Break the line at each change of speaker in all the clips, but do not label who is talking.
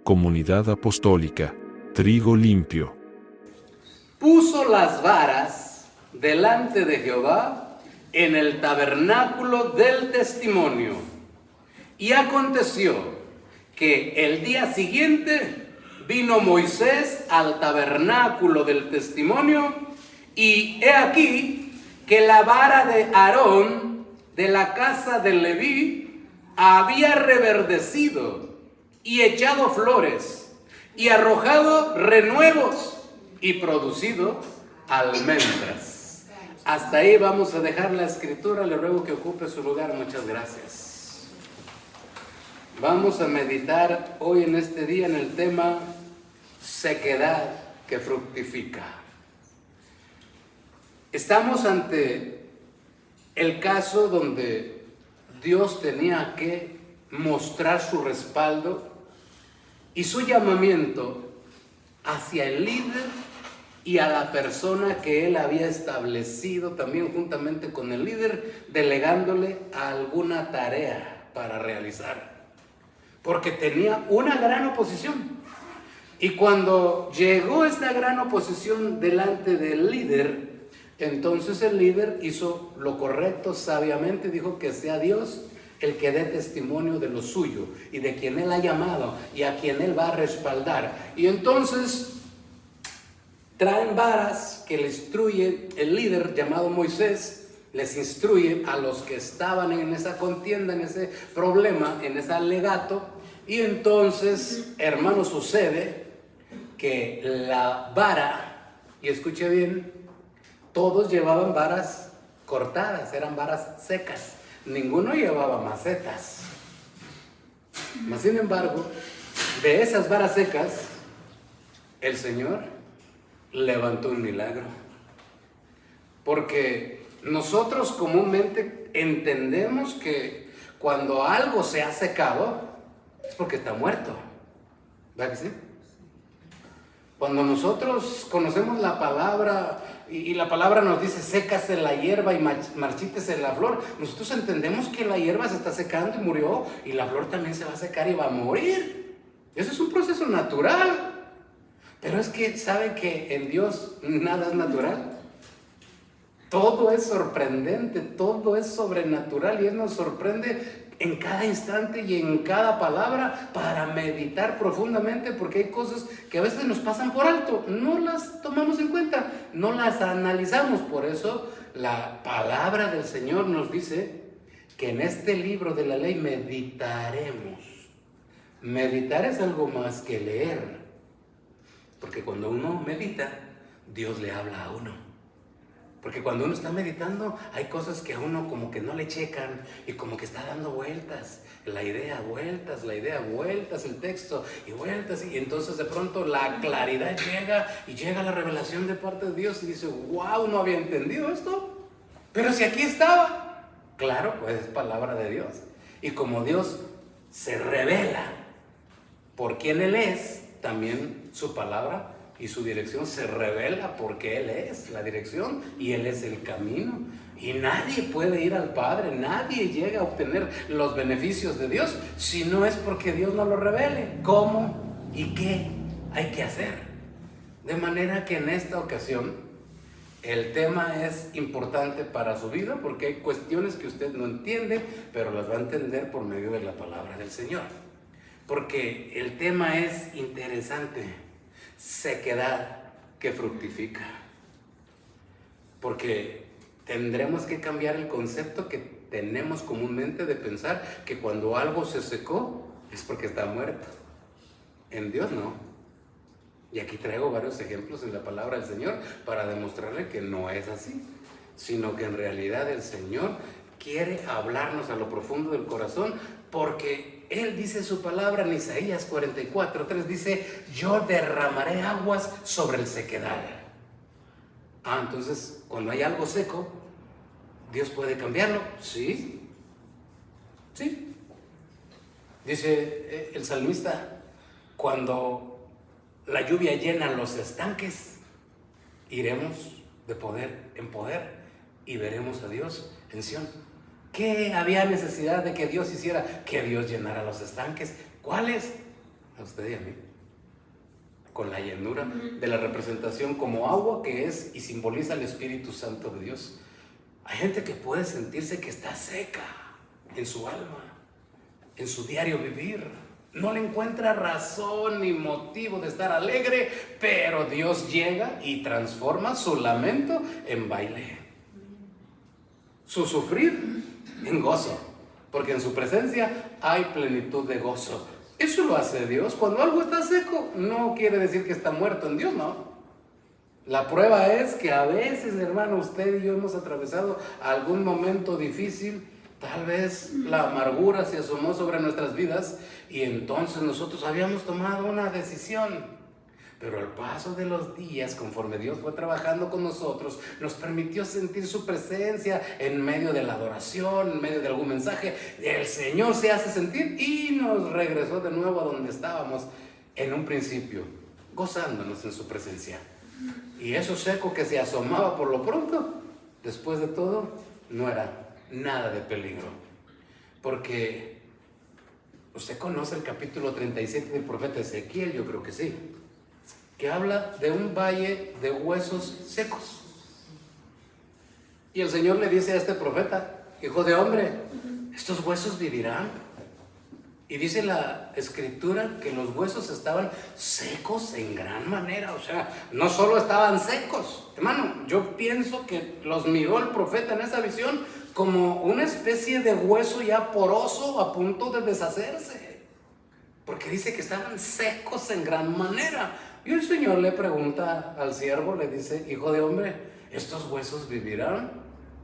Comunidad Apostólica, Trigo Limpio.
Puso las varas delante de Jehová en el tabernáculo del testimonio. Y aconteció que el día siguiente vino Moisés al tabernáculo del testimonio, y he aquí que la vara de Aarón de la casa de Leví había reverdecido y echado flores y arrojado renuevos y producido almendras. Hasta ahí vamos a dejar la escritura. Le ruego que ocupe su lugar. Muchas gracias. Vamos a meditar hoy en este día en el tema sequedad que fructifica. Estamos ante el caso donde Dios tenía que mostrar su respaldo y su llamamiento hacia el líder y a la persona que él había establecido también juntamente con el líder, delegándole alguna tarea para realizar, porque tenía una gran oposición. Y cuando llegó esta gran oposición delante del líder, entonces el líder hizo lo correcto sabiamente, dijo que sea Dios el que dé testimonio de lo suyo y de quien él ha llamado y a quien él va a respaldar. Y entonces traen varas que le instruye el líder llamado Moisés, les instruye a los que estaban en esa contienda, en ese problema, en ese alegato. Y entonces, hermano, sucede que la vara, y escuche bien, todos llevaban varas cortadas, eran varas secas. Ninguno llevaba macetas. Mas sin embargo, de esas varas secas, el Señor levantó un milagro. Porque nosotros comúnmente entendemos que cuando algo se ha secado, es porque está muerto. ¿Verdad que sí? Cuando nosotros conocemos la palabra y la palabra nos dice sécase la hierba y marchítese la flor, nosotros entendemos que la hierba se está secando y murió, y la flor también se va a secar y va a morir. Eso es un proceso natural. Pero es que sabe que en Dios nada es natural. Todo es sorprendente, todo es sobrenatural, y Él nos sorprende en cada instante y en cada palabra para meditar profundamente, porque hay cosas que a veces nos pasan por alto, no las tomamos en cuenta, no las analizamos. Por eso la palabra del Señor nos dice que en este libro de la ley meditaremos. Meditar es algo más que leer, porque cuando uno medita, Dios le habla a uno. Porque cuando uno está meditando, hay cosas que a uno como que no le checan, y como que está dando vueltas, la idea vueltas, el texto y vueltas, y entonces de pronto la claridad llega, y llega la revelación de parte de Dios, y dice, wow, no había entendido esto, pero si aquí estaba. Claro, pues es palabra de Dios, y como Dios se revela por quién Él es, también su palabra y su dirección se revela, porque Él es la dirección y Él es el camino. Y nadie puede ir al Padre, nadie llega a obtener los beneficios de Dios si no es porque Dios nos lo revele cómo y qué hay que hacer. De manera que en esta ocasión el tema es importante para su vida, porque hay cuestiones que usted no entiende, pero las va a entender por medio de la palabra del Señor. Porque el tema es interesante. Sequedad que fructifica. Porque tendremos que cambiar el concepto que tenemos comúnmente de pensar que cuando algo se secó es porque está muerto. En Dios no. Y aquí traigo varios ejemplos en la palabra del Señor para demostrarle que no es así, sino que en realidad el Señor quiere hablarnos a lo profundo del corazón, porque Él dice su palabra en Isaías 44:3, dice, yo derramaré aguas sobre el sequedal. Entonces, cuando hay algo seco, ¿Dios puede cambiarlo? Sí. Sí. Dice el salmista, cuando la lluvia llena los estanques, iremos de poder en poder y veremos a Dios en Sión. ¿Qué había necesidad de que Dios hiciera? Que Dios llenara los estanques. ¿Cuáles? a usted y a mí, con la llenura de la representación como agua que es y simboliza el Espíritu Santo de Dios. Hay gente que puede sentirse que está seca en su alma, en su diario vivir. No le encuentra razón ni motivo de estar alegre, pero Dios llega y transforma su lamento en baile, su sufrir en gozo, porque en su presencia hay plenitud de gozo. Eso lo hace Dios. Cuando algo está seco, no quiere decir que está muerto. En Dios no. La prueba es que a veces, hermano, usted y yo hemos atravesado algún momento difícil. Tal vez la amargura se asomó sobre nuestras vidas y entonces nosotros habíamos tomado una decisión. Pero al paso de los días, conforme Dios fue trabajando con nosotros, nos permitió sentir su presencia en medio de la adoración, en medio de algún mensaje. El Señor se hace sentir y nos regresó de nuevo a donde estábamos en un principio, gozándonos en su presencia. Y eso seco que se asomaba por lo pronto, después de todo, no era nada de peligro. Porque usted conoce el capítulo 37 del profeta Ezequiel, yo creo que sí, que habla de un valle de huesos secos. Y el Señor le dice a este profeta: hijo de hombre, ¿estos huesos vivirán? Y dice la Escritura que los huesos estaban secos en gran manera. O sea, no solo estaban secos, hermano, yo pienso que los miró el profeta en esa visión como una especie de hueso ya poroso a punto de deshacerse, porque dice que estaban secos en gran manera. Y el Señor le pregunta al siervo, le dice: hijo de hombre, ¿estos huesos vivirán?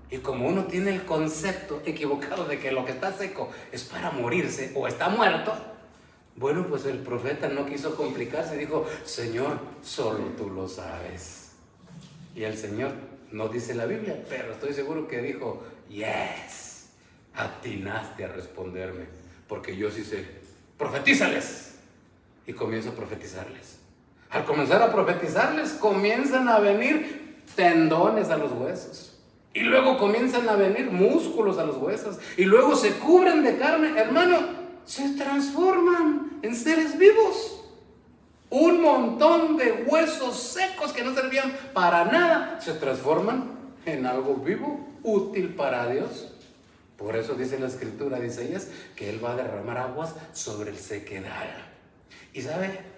Y como uno tiene el concepto equivocado de que lo que está seco es para morirse o está muerto, bueno, pues el profeta no quiso complicarse, dijo: Señor, solo tú lo sabes. Y el Señor no dice la Biblia, pero estoy seguro que dijo: yes, atinaste a responderme, porque yo sí sé. Profetízales. Y comienzo a profetizarles. Al comenzar a profetizarles, comienzan a venir tendones a los huesos. Y luego comienzan a venir músculos a los huesos. Y luego se cubren de carne. Hermano, se transforman en seres vivos. Un montón de huesos secos que no servían para nada se transforman en algo vivo, útil para Dios. Por eso dice la Escritura de Isaías que Él va a derramar aguas sobre el sequedal. Y ¿sabe?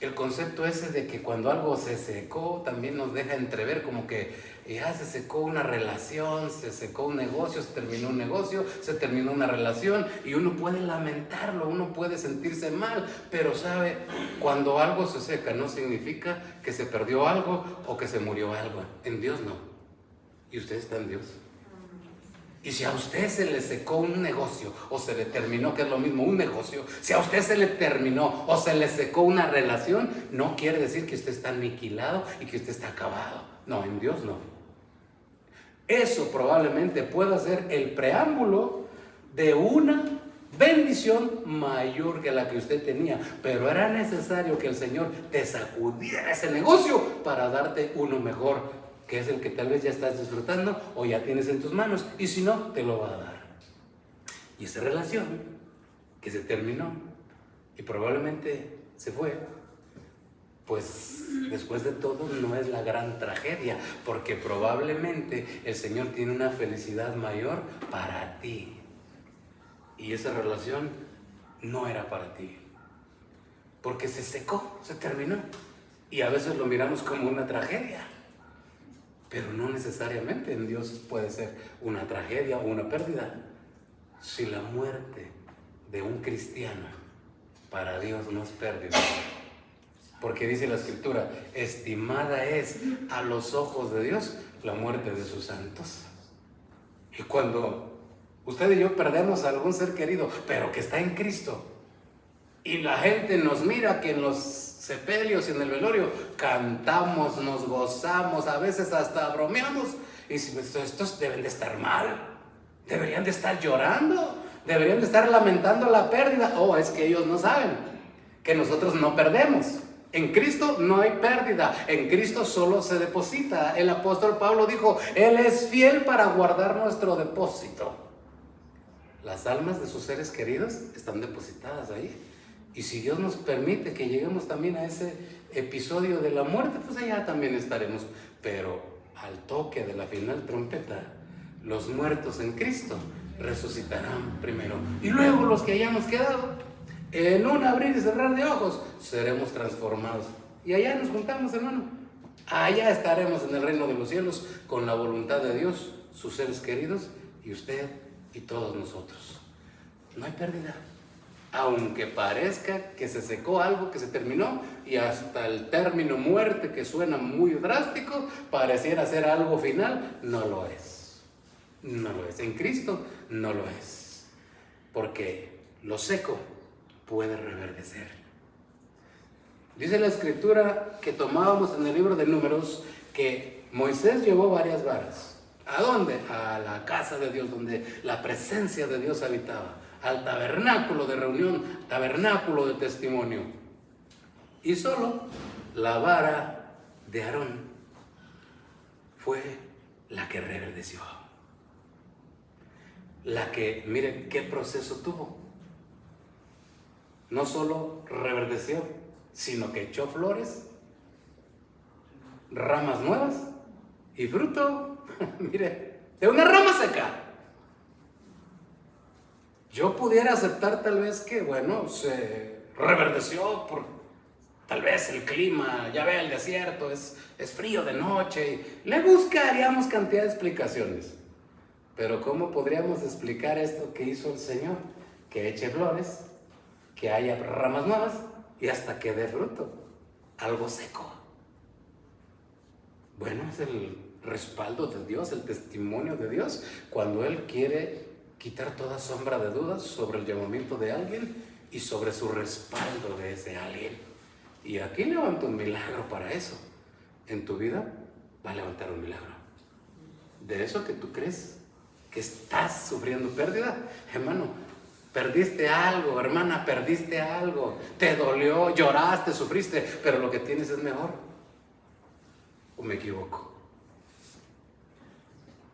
El concepto ese de que cuando algo se secó también nos deja entrever como que ya se secó una relación, se secó un negocio, se terminó un negocio, se terminó una relación, y uno puede lamentarlo, uno puede sentirse mal, pero sabe, cuando algo se seca no significa que se perdió algo o que se murió algo. En Dios no. Y usted está en Dios. Y si a usted se le secó un negocio o se le terminó, que es lo mismo, un negocio, si a usted se le terminó o se le secó una relación, no quiere decir que usted está aniquilado y que usted está acabado. No, en Dios no. Eso probablemente pueda ser el preámbulo de una bendición mayor que la que usted tenía, pero era necesario que el Señor te sacudiera ese negocio para darte uno mejor, que es el que tal vez ya estás disfrutando o ya tienes en tus manos, y si no, te lo va a dar. Y esa relación que se terminó y probablemente se fue, pues después de todo no es la gran tragedia, porque probablemente el Señor tiene una felicidad mayor para ti, y esa relación no era para ti, porque se secó, se terminó, y a veces lo miramos como una tragedia. Pero no necesariamente en Dios puede ser una tragedia o una pérdida. Si la muerte de un cristiano para Dios no es pérdida, porque dice la Escritura: estimada es a los ojos de Dios la muerte de sus santos. Y cuando usted y yo perdemos a algún ser querido, pero que está en Cristo, y la gente nos mira que en los sepelios y en el velorio cantamos, nos gozamos, a veces hasta bromeamos, y si estos deben de estar mal, deberían de estar llorando, deberían de estar lamentando la pérdida. Oh, es que ellos no saben que nosotros no perdemos. En Cristo no hay pérdida, en Cristo solo se deposita. El apóstol Pablo dijo: Él es fiel para guardar nuestro depósito. Las almas de sus seres queridos están depositadas ahí. Y si Dios nos permite que lleguemos también a ese episodio de la muerte, pues allá también estaremos. Pero al toque de la final trompeta, los muertos en Cristo resucitarán primero. Y luego los que hayamos quedado, en un abrir y cerrar de ojos, seremos transformados. Y allá nos juntamos, hermano. Allá estaremos en el reino de los cielos con la voluntad de Dios, sus seres queridos, y usted y todos nosotros. No hay pérdida. Aunque parezca que se secó algo, que se terminó, y hasta el término muerte, que suena muy drástico, pareciera ser algo final, no lo es. No lo es. En Cristo no lo es. Porque lo seco puede reverdecer. Dice la Escritura que tomábamos en el libro de Números que Moisés llevó varias varas. ¿A dónde? A la casa de Dios, donde la presencia de Dios habitaba. Al tabernáculo de reunión, tabernáculo de testimonio. Y solo la vara de Aarón fue la que reverdeció. La que, mire qué proceso tuvo. No solo reverdeció, sino que echó flores, ramas nuevas y fruto. Mire, de una rama seca. Yo pudiera aceptar tal vez que, bueno, se reverdeció por tal vez el clima, ya ve el desierto, es frío de noche, y le buscaríamos cantidad de explicaciones. Pero ¿cómo podríamos explicar esto que hizo el Señor? Que eche flores, que haya ramas nuevas y hasta que dé fruto, algo seco. Bueno, es el respaldo de Dios, el testimonio de Dios, cuando Él quiere quitar toda sombra de dudas sobre el llamamiento de alguien y sobre su respaldo de ese alguien. Y aquí levanta un milagro para eso. En tu vida va a levantar un milagro. De eso que tú crees que estás sufriendo pérdida, hermano, perdiste algo, hermana, perdiste algo, te dolió, lloraste, sufriste, pero lo que tienes es mejor. ¿O me equivoco?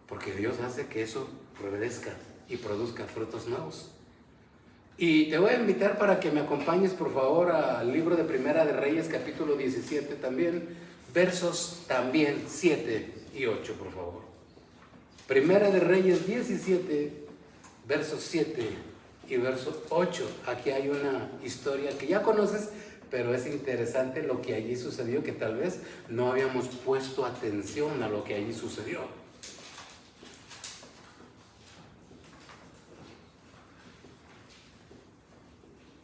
Porque Dios hace que eso reverdezca y produzca frutos nuevos. Y te voy a invitar para que me acompañes, por favor, al libro de Primera de Reyes, capítulo 17 también, versos también 7 y 8, por favor. Primera de Reyes 17, versos 7 y verso 8. Aquí hay una historia que ya conoces, pero es interesante lo que allí sucedió, que tal vez no habíamos puesto atención a lo que allí sucedió.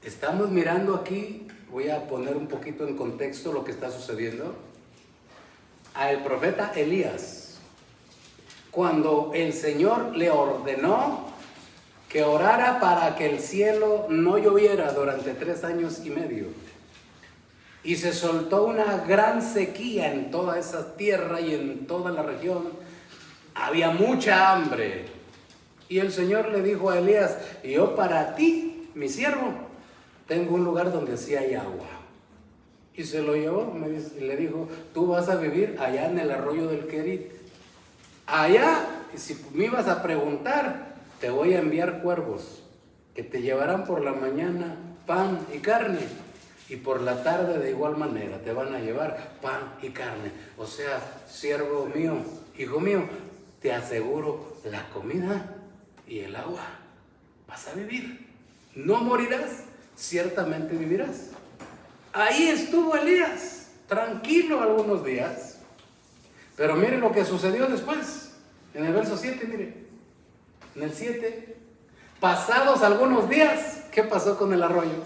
Estamos mirando aquí, voy a poner un poquito en contexto lo que está sucediendo, al profeta Elías, cuando el Señor le ordenó que orara para que el cielo no lloviera durante 3 años y medio. Y se soltó una gran sequía en toda esa tierra y en toda la región. Había mucha hambre. Y el Señor le dijo a Elías: yo para ti, mi siervo, tengo un lugar donde sí hay agua. Y se lo llevó y le dijo: tú vas a vivir allá en el arroyo del Querit. Allá, si me ibas a preguntar, te voy a enviar cuervos que te llevarán por la mañana pan y carne, y por la tarde de igual manera te van a llevar pan y carne. O sea, siervo mío, hijo mío, te aseguro la comida y el agua. Vas a vivir, no morirás, ciertamente vivirás. Ahí estuvo Elías, tranquilo algunos días. Pero mire lo que sucedió después, en el verso 7, mire. En el 7, pasados algunos días, ¿qué pasó con el arroyo?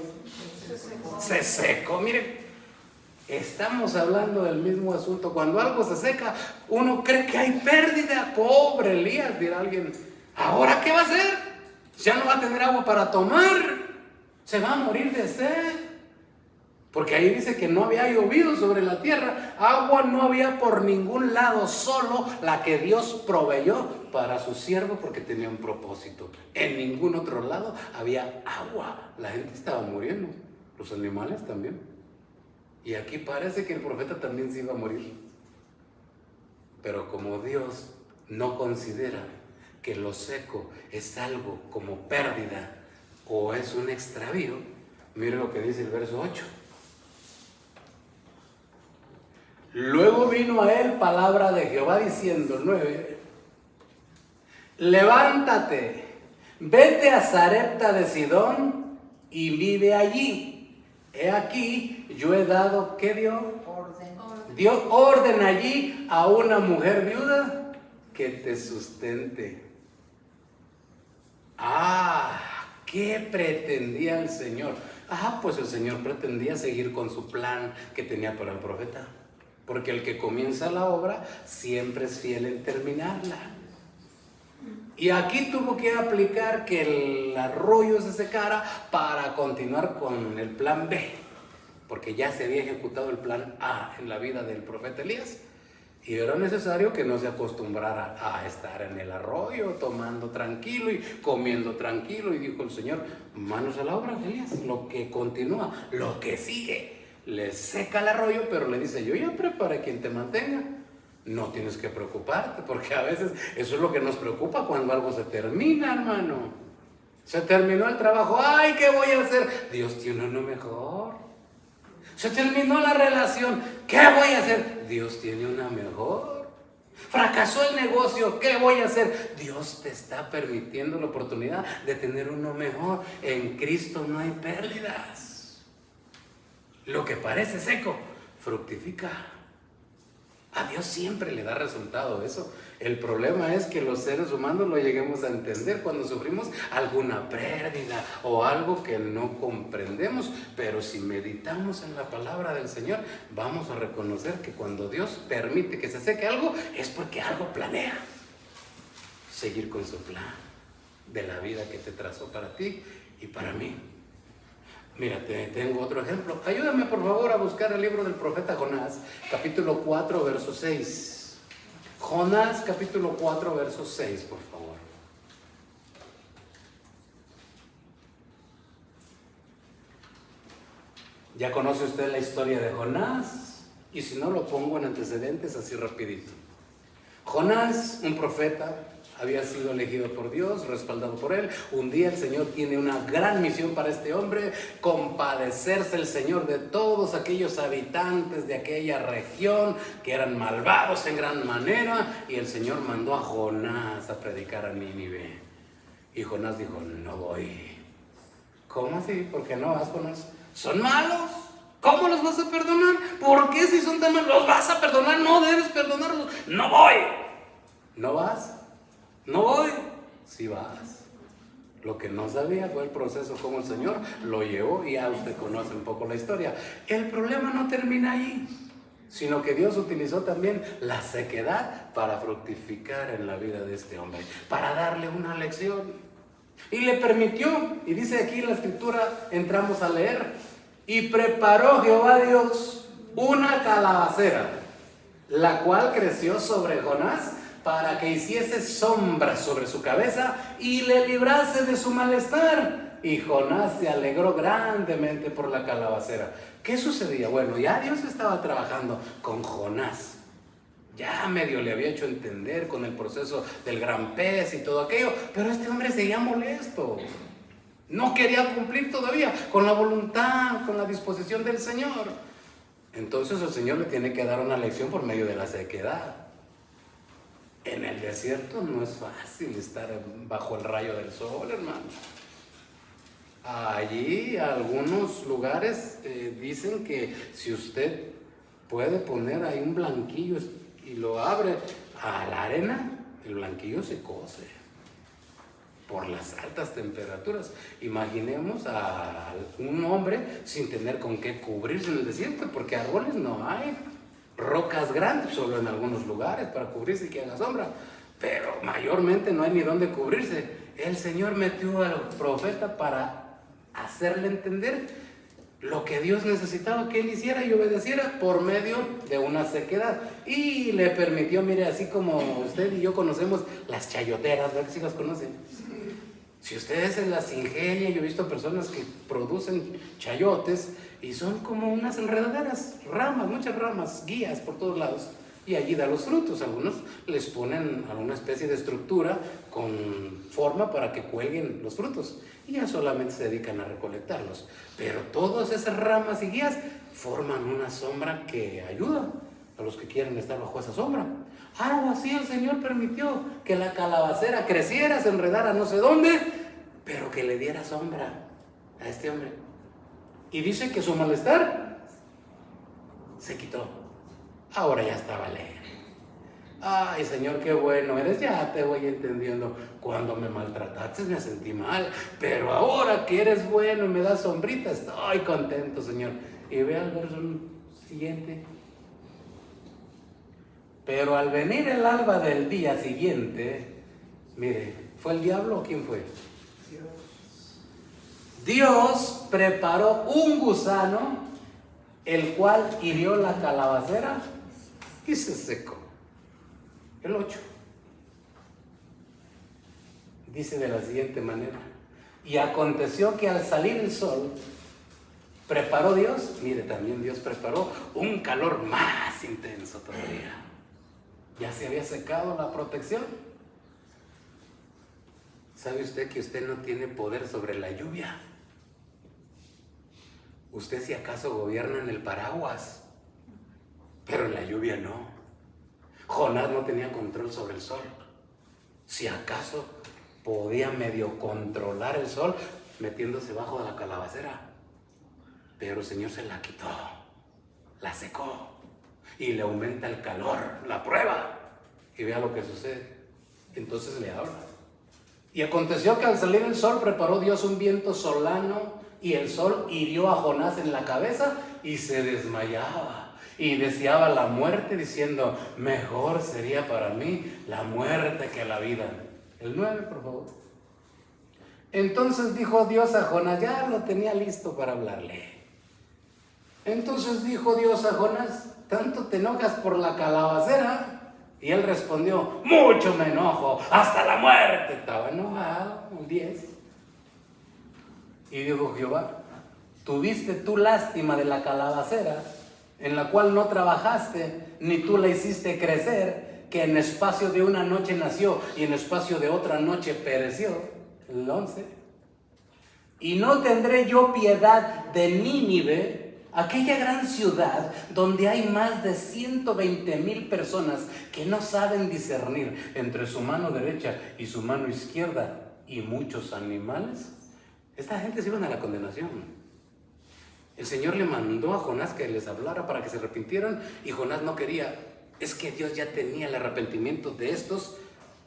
Se secó, mire. Estamos hablando del mismo asunto. Cuando algo se seca, uno cree que hay pérdida. Pobre Elías, dirá alguien. ¿Ahora qué va a hacer? Ya no va a tener agua para tomar. Se va a morir de sed. Porque ahí dice que no había llovido sobre la tierra, agua no había por ningún lado, solo la que Dios proveyó para su siervo porque tenía un propósito. En ningún otro lado había agua, la gente estaba muriendo, los animales también. Y aquí parece que el profeta también se iba a morir. Pero como Dios no considera que lo seco es algo como pérdida o es un extravío, Mire lo que dice el verso 8. Luego vino a él palabra de Jehová diciendo, 9, levántate, vete a Sarepta de Sidón y vive allí. He aquí, yo he dado, ¿qué dio?
Orden.
Dio orden allí a una mujer viuda que te sustente. ¿Qué pretendía el Señor? Pues el Señor pretendía seguir con su plan que tenía para el profeta. Porque el que comienza la obra siempre es fiel en terminarla. Y aquí tuvo que aplicar que el arroyo se secara para continuar con el plan B. Porque ya se había ejecutado el plan A en la vida del profeta Elías. Y era necesario que no se acostumbrara a estar en el arroyo, tomando tranquilo y comiendo tranquilo. Y dijo el Señor, manos a la obra, Elías, lo que continúa, lo que sigue. Le seca el arroyo, pero le dice, yo ya preparé quien te mantenga. No tienes que preocuparte, porque a veces eso es lo que nos preocupa cuando algo se termina, hermano. Se terminó el trabajo, ¡ay, qué voy a hacer! Dios tiene uno mejor. Se terminó la relación, ¿qué voy a hacer? Dios tiene una mejor. Fracasó el negocio, ¿qué voy a hacer? Dios te está permitiendo la oportunidad de tener uno mejor. En Cristo no hay pérdidas. Lo que parece seco, fructifica. A Dios siempre le da resultado eso. El problema es que los seres humanos lo lleguemos a entender cuando sufrimos alguna pérdida o algo que no comprendemos. Pero si meditamos en la palabra del Señor, vamos a reconocer que cuando Dios permite que se seque algo, es porque algo planea seguir con su plan de la vida que te trazó para ti y para mí. Mira, tengo otro ejemplo. Ayúdame por favor a buscar el libro del profeta Jonás, capítulo 4, verso 6. Jonás, capítulo 4, verso 6, por favor. ¿Ya conoce usted la historia de Jonás? Y si no, lo pongo en antecedentes así rapidito. Jonás, un profeta, había sido elegido por Dios, respaldado por él. Un día el Señor tiene una gran misión para este hombre, compadecerse el Señor de todos aquellos habitantes de aquella región que eran malvados en gran manera, y el Señor mandó a Jonás a predicar a Nínive. Y Jonás dijo, no voy. ¿Cómo así? ¿Por qué no vas, Jonás? ¿Son malos? ¿Cómo los vas a perdonar? ¿Por qué si son tan malos? ¿Los vas a perdonar? No debes perdonarlos. No voy. ¿No vas? No voy. Sí vas. Lo que no sabía fue el proceso, como el Señor lo llevó, y ya usted conoce un poco la historia. El problema no termina ahí, sino que Dios utilizó también la sequedad para fructificar en la vida de este hombre, para darle una lección. Y le permitió, y dice aquí en la escritura, entramos a leer, y preparó Jehová Dios una calabacera, la cual creció sobre Jonás, para que hiciese sombra sobre su cabeza y le librase de su malestar. Y Jonás se alegró grandemente por la calabacera. ¿Qué sucedía? Bueno, ya Dios estaba trabajando con Jonás. Ya medio le había hecho entender con el proceso del gran pez y todo aquello, pero este hombre seguía molesto. No quería cumplir todavía con la voluntad, con la disposición del Señor. Entonces el Señor le tiene que dar una lección por medio de la sequedad. En el desierto no es fácil estar bajo el rayo del sol, hermano. Allí algunos lugares dicen que si usted puede poner ahí un blanquillo y lo abre a la arena, el blanquillo se cose por las altas temperaturas. Imaginemos a un hombre sin tener con qué cubrirse en el desierto, porque árboles no hay. Rocas grandes, solo en algunos lugares para cubrirse y que haga sombra, pero mayormente no hay ni dónde cubrirse. El Señor metió al profeta para hacerle entender lo que Dios necesitaba que él hiciera y obedeciera por medio de una sequedad, y le permitió, mire, así como usted y yo conocemos las chayoteras, ¿verdad que sí las conocen? Si ustedes se las ingenian, yo he visto personas que producen chayotes y son como unas enredaderas, ramas, muchas ramas, guías por todos lados. y allí da los frutos. Algunos les ponen alguna especie de estructura con forma para que cuelguen los frutos y ya solamente se dedican a recolectarlos. Pero todas esas ramas y guías forman una sombra que ayuda a los que quieren estar bajo esa sombra. Algo así el Señor permitió, que la calabacera creciera, se enredara no sé dónde, pero que le diera sombra a este hombre. Y dice que su malestar se quitó. Ahora ya estaba alegre. Ay, Señor, qué bueno eres, ya te voy entendiendo. Cuando me maltrataste me sentí mal, pero ahora que eres bueno y me das sombrita, estoy contento, Señor. Y ve al verso siguiente. Pero al venir el alba del día siguiente, mire, ¿fue el diablo o quién fue? Dios preparó un gusano, el cual hirió la calabacera y se secó. El 8. Dice de la siguiente manera: y aconteció que al salir el sol, preparó Dios, mire, también Dios preparó un calor más intenso todavía. Ya se había secado la protección. ¿Sabe usted que usted no tiene poder sobre la lluvia? Usted si acaso gobierna en el paraguas, pero en la lluvia no. Jonás no tenía control sobre el sol. Si acaso podía medio controlar el sol metiéndose bajo de la calabacera, pero el Señor se la quitó, la secó y le aumenta el calor, la prueba, y vea lo que sucede. Entonces le habla. Y aconteció que al salir el sol preparó Dios un viento solano, y el sol hirió a Jonás en la cabeza y se desmayaba y deseaba la muerte, diciendo: mejor sería para mí la muerte que la vida. El 9, por favor. Entonces dijo Dios a Jonás, ya lo tenía listo para hablarle. Entonces dijo Dios a Jonás: ¿tanto te enojas por la calabacera? Y él respondió: mucho me enojo, hasta la muerte. Estaba enojado, un 10. Y dijo Jehová: ¿tuviste tú lástima de la calabacera, en la cual no trabajaste, ni tú la hiciste crecer, que en espacio de una noche nació y en espacio de otra noche pereció? El 11. Y no tendré yo piedad de Nínive, aquella gran ciudad donde hay más de 120,000 personas que no saben discernir entre su mano derecha y su mano izquierda, y muchos animales. Esta gente se iban a la condenación. El Señor le mandó a Jonás que les hablara para que se arrepintieran, y Jonás no quería. Es que Dios ya tenía el arrepentimiento de estos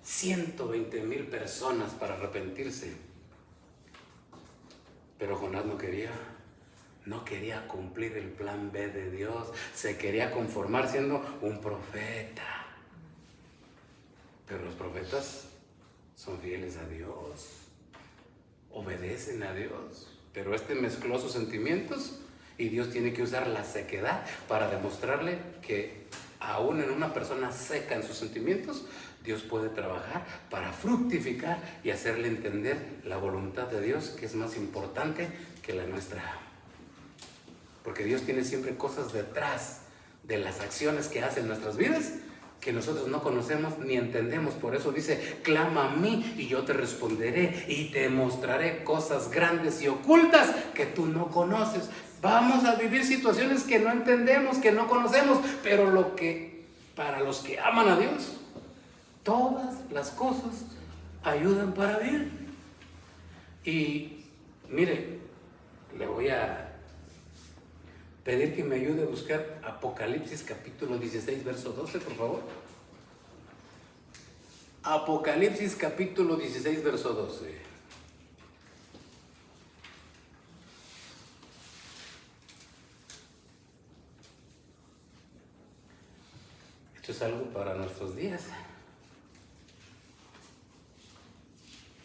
120,000 personas para arrepentirse. Pero Jonás no quería. No quería cumplir el plan B de Dios. Se quería conformar siendo un profeta. Pero los profetas son fieles a Dios. Obedecen a Dios. Pero este mezcló sus sentimientos, y Dios tiene que usar la sequedad para demostrarle que aún en una persona seca en sus sentimientos, Dios puede trabajar para fructificar y hacerle entender la voluntad de Dios, que es más importante que la nuestra. Porque Dios tiene siempre cosas detrás de las acciones que hace en nuestras vidas que nosotros no conocemos ni entendemos. Por eso dice: clama a mí y yo te responderé y te mostraré cosas grandes y ocultas que tú no conoces. Vamos a vivir situaciones que no entendemos, que no conocemos, pero para los que aman a Dios, todas las cosas ayudan para bien. Y mire, le voy a pedir que me ayude a buscar Apocalipsis capítulo 16, verso 12, por favor. Apocalipsis capítulo 16, verso 12. Esto es algo para nuestros días.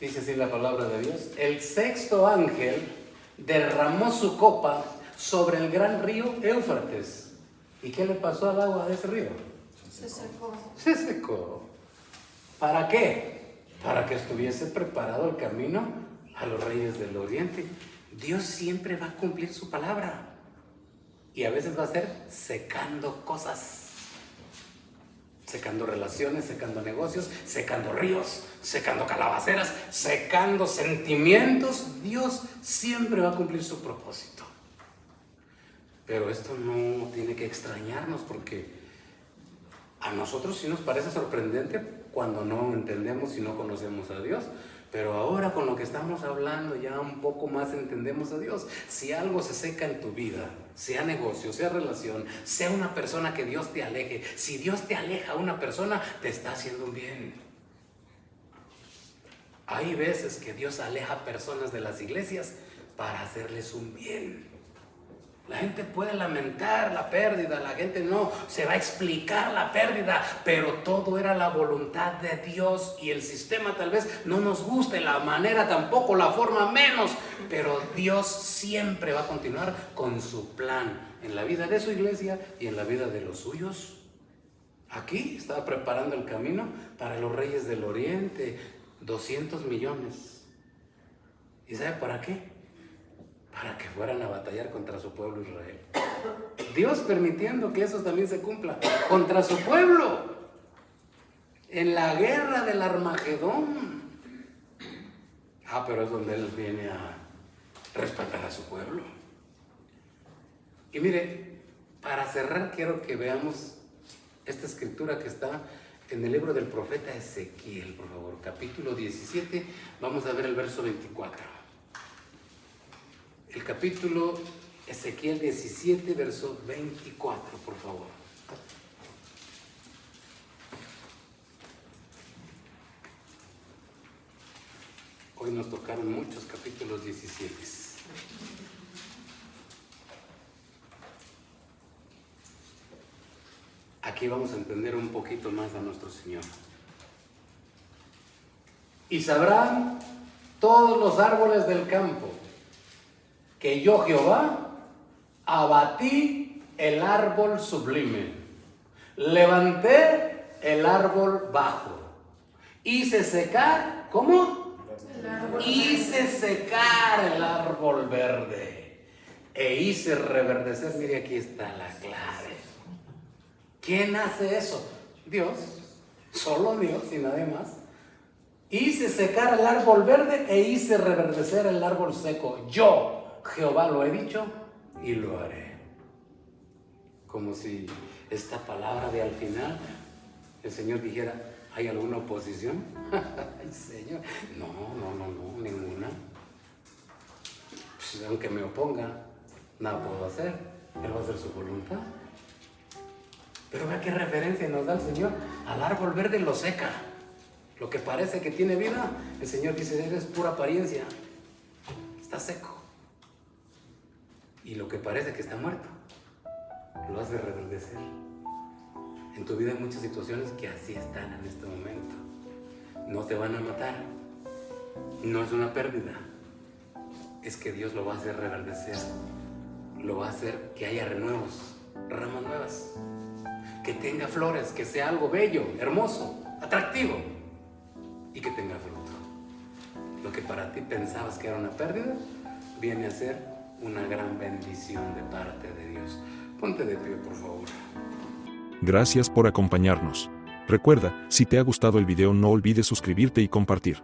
Dice así la palabra de Dios: el sexto ángel derramó su copa sobre el gran río Éufrates. ¿Y qué le pasó al agua de ese río?
Se secó.
Se secó. ¿Para qué? Para que estuviese preparado el camino a los reyes del oriente. Dios siempre va a cumplir su palabra, y a veces va a ser secando cosas. secando relaciones, secando negocios, secando ríos, secando calabaceras, secando sentimientos. Dios siempre va a cumplir su propósito. Pero esto no tiene que extrañarnos, porque a nosotros sí nos parece sorprendente cuando no entendemos y no conocemos a Dios. Pero ahora con lo que estamos hablando ya un poco más entendemos a Dios. Si algo se seca en tu vida, sea negocio, sea relación, sea una persona que Dios te aleje, si Dios te aleja a una persona, te está haciendo un bien. Hay veces que Dios aleja a personas de las iglesias para hacerles un bien. La gente puede lamentar la pérdida, la gente no se va a explicar la pérdida, pero todo era la voluntad de Dios, y el sistema tal vez no nos guste, la manera tampoco, la forma menos, pero Dios siempre va a continuar con su plan en la vida de su iglesia y en la vida de los suyos. Aquí estaba preparando el camino para los reyes del oriente, 200 millones. ¿Y sabe para qué? Para que fueran a batallar contra su pueblo Israel. Dios permitiendo que eso también se cumpla contra su pueblo en la guerra del Armagedón. Pero es donde Él viene a rescatar a su pueblo. Y mire, para cerrar quiero que veamos esta escritura que está en el libro del profeta Ezequiel, por favor, capítulo 17, vamos a ver el verso 24. El capítulo Ezequiel 17, verso 24, por favor. Hoy nos tocaron muchos capítulos 17. Aquí vamos a entender un poquito más a nuestro Señor. Y sabrán todos los árboles del campo que yo, Jehová, abatí el árbol sublime, levanté el árbol bajo, hice secar, ¿cómo? Hice secar el árbol verde, e hice reverdecer. Mire, aquí está la clave. ¿Quién hace eso? Dios, solo Dios y nadie más. Hice secar el árbol verde e hice reverdecer el árbol seco. Yo, Jehová, lo he dicho y lo haré. Como si esta palabra de al final el Señor dijera: ¿hay alguna oposición? Ay, Señor, no, ninguna. Pues, aunque me oponga, nada puedo hacer. Él va a hacer su voluntad. Pero vea qué referencia nos da el Señor. Al árbol verde lo seca. Lo que parece que tiene vida, el Señor dice: eres pura apariencia, está seco. Y lo que parece que está muerto, lo hace reverdecer. En tu vida hay muchas situaciones que así están en este momento. No te van a matar, no es una pérdida, es que Dios lo va a hacer reverdecer, lo va a hacer que haya renuevos, ramas nuevas, que tenga flores, que sea algo bello, hermoso, atractivo, y que tenga fruto. Lo que para ti pensabas que era una pérdida, viene a ser una gran bendición de parte de Dios. Ponte de pie, por favor.
Gracias por acompañarnos. Recuerda, si te ha gustado el video, no olvides suscribirte y compartir.